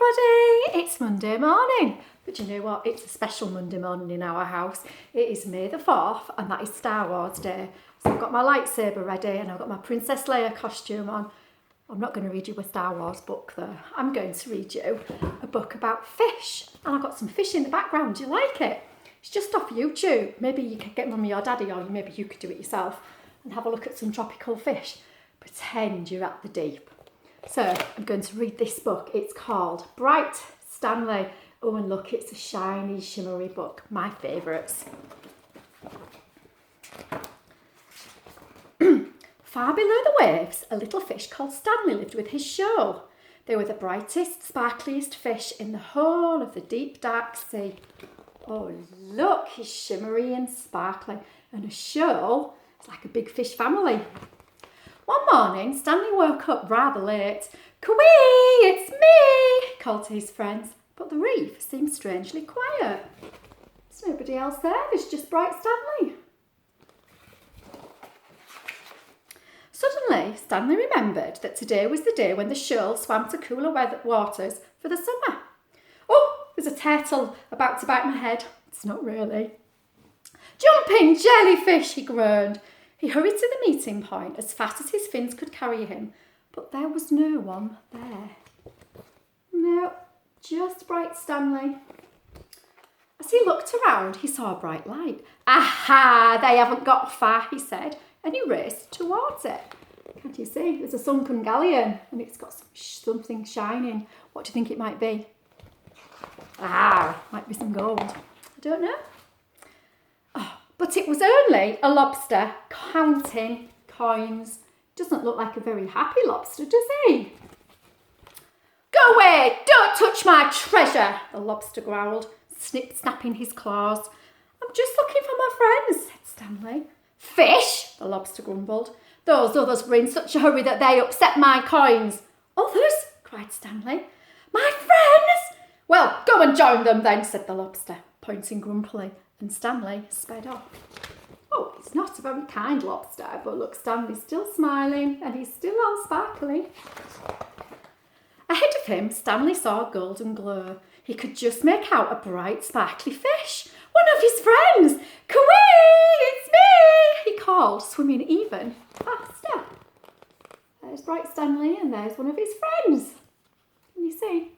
everybody, it's Monday morning, but you know what, it's a special Monday morning in our house. It is May the 4th and that is Star Wars Day. So I've got my lightsaber ready and I've got my Princess Leia costume on. I'm not going to read you a Star Wars book though. I'm going to read you a book about fish, and I've got some fish in the background. Do you like it? It's just off YouTube. Maybe you could get Mummy or Daddy, or maybe you could do it yourself and have a look at some tropical fish. Pretend you're at the deep. So I'm going to read this book. It's called Bright Stanley. Oh, and look, it's a shiny, shimmery book. My favourites. Far below the waves, a little fish called Stanley lived with his shoal. They were the brightest, sparkliest fish in the whole of the deep, dark sea. Oh, look, he's shimmery and sparkly. And a shoal is like a big fish family. One morning, Stanley woke up rather late. "Cawee, it's me," he called to his friends, but the reef seemed strangely quiet. There's nobody else there, there's just Bright Stanley. Suddenly, Stanley remembered that today was the day when the shoal swam to cooler waters for the summer. "Oh, there's a turtle about to bite my head." It's not really. "Jumping jellyfish," he groaned. He hurried to the meeting point as fast as his fins could carry him, but there was no one there. No, just Bright Stanley. As he looked around, he saw a bright light. "Aha, they haven't got far," he said, and he raced towards it. Can't you see? There's a sunken galleon and it's got something shining. What do you think it might be? Might be some gold. I don't know. But it was only a lobster counting coins. Doesn't look like a very happy lobster, does he? "Go away! Don't touch my treasure!" the lobster growled, snapping his claws. "I'm just looking for my friends," said Stanley. "Fish!" the lobster grumbled. "Those others were in such a hurry that they upset my coins." "Others?" cried Stanley. "My friends!" "Well, go and join them then," said the lobster, pointing grumpily. And Stanley sped off. Oh, he's not a very kind lobster, but look, Stanley's still smiling and he's still all sparkly. Ahead of him, Stanley saw a golden glow. He could just make out a bright, sparkly fish. One of his friends! "Cawee, it's me!" he called, swimming even faster. There's Bright Stanley and there's one of his friends. Can you see?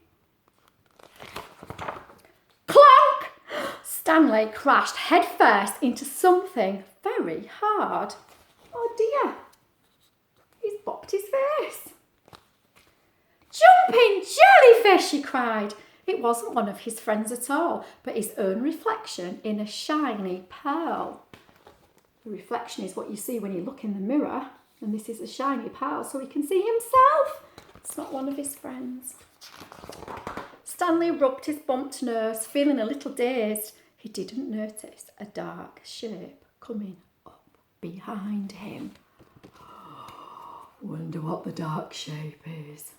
Clonk! Stanley crashed headfirst into something very hard. Oh dear, he's bopped his face. "Jumping jellyfish!" he cried. It wasn't one of his friends at all, but his own reflection in a shiny pearl. The reflection is what you see when you look in the mirror, and this is a shiny pearl, so he can see himself. It's not one of his friends. Stanley rubbed his bumped nose, feeling a little dazed. He didn't notice a dark shape coming up behind him. Wonder what the dark shape is.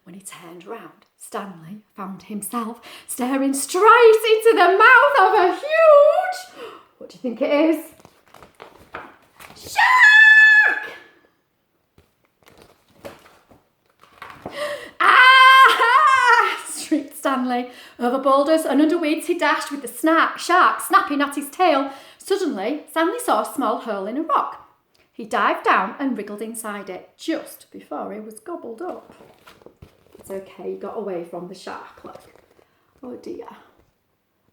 When he turned round, Stanley found himself staring straight into the mouth of a huge... What do you think it is? Shark! Shrieked Stanley. Over boulders and under weeds he dashed with the shark snapping at his tail. Suddenly, Stanley saw a small hole in a rock. He dived down and wriggled inside it just before he was gobbled up. It's okay, he got away from the shark, look. Oh dear.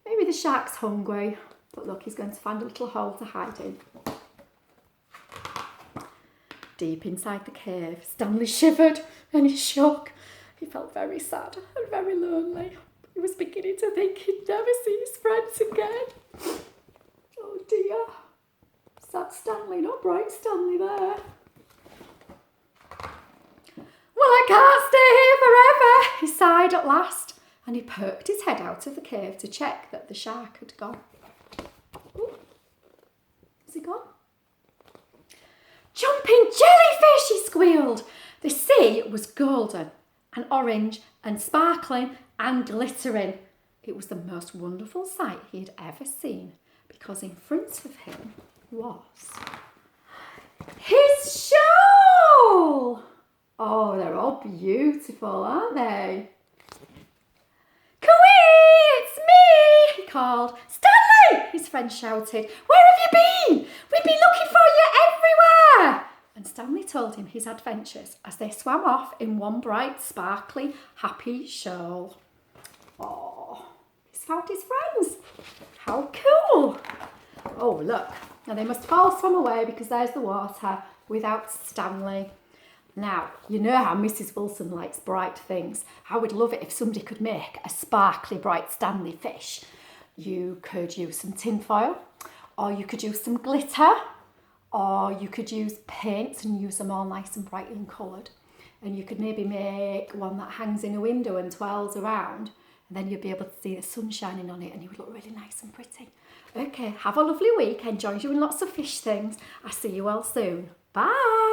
Maybe the shark's hungry, but look, he's going to find a little hole to hide in. Deep inside the cave, Stanley shivered and he shook. He felt very sad and very lonely. He was beginning to think he'd never see his friends again. Oh dear. Sad Stanley, not Bright Stanley there. "Well, I can't stay here forever," he sighed at last, and he poked his head out of the cave to check that the shark had gone. Ooh. Has he gone? "Jumping jellyfish!" he squealed. The sea was golden and orange and sparkling and glittering. It was the most wonderful sight he had ever seen, because in front of him was his shoal. Oh, there how beautiful, aren't they? Cooey, it's me, he called. Stanley, his friend shouted. Where have you been? We've been looking for you everywhere. And Stanley told him his adventures as they swam off in one bright, sparkly, happy shoal. Oh, he's found his friends. How cool. Oh, look. Now they must have all swum away because there's the water without Stanley. Now, you know how Mrs. Wilson likes bright things. I would love it if somebody could make a sparkly Bright Stanley fish. You could use some tin foil, or you could use some glitter, or you could use paints and use them all nice and bright and coloured. And you could maybe make one that hangs in a window and twirls around, and then you'd be able to see the sun shining on it and it would look really nice and pretty. Okay, have a lovely week. Enjoy doing lots of fish things. I'll see you all soon. Bye.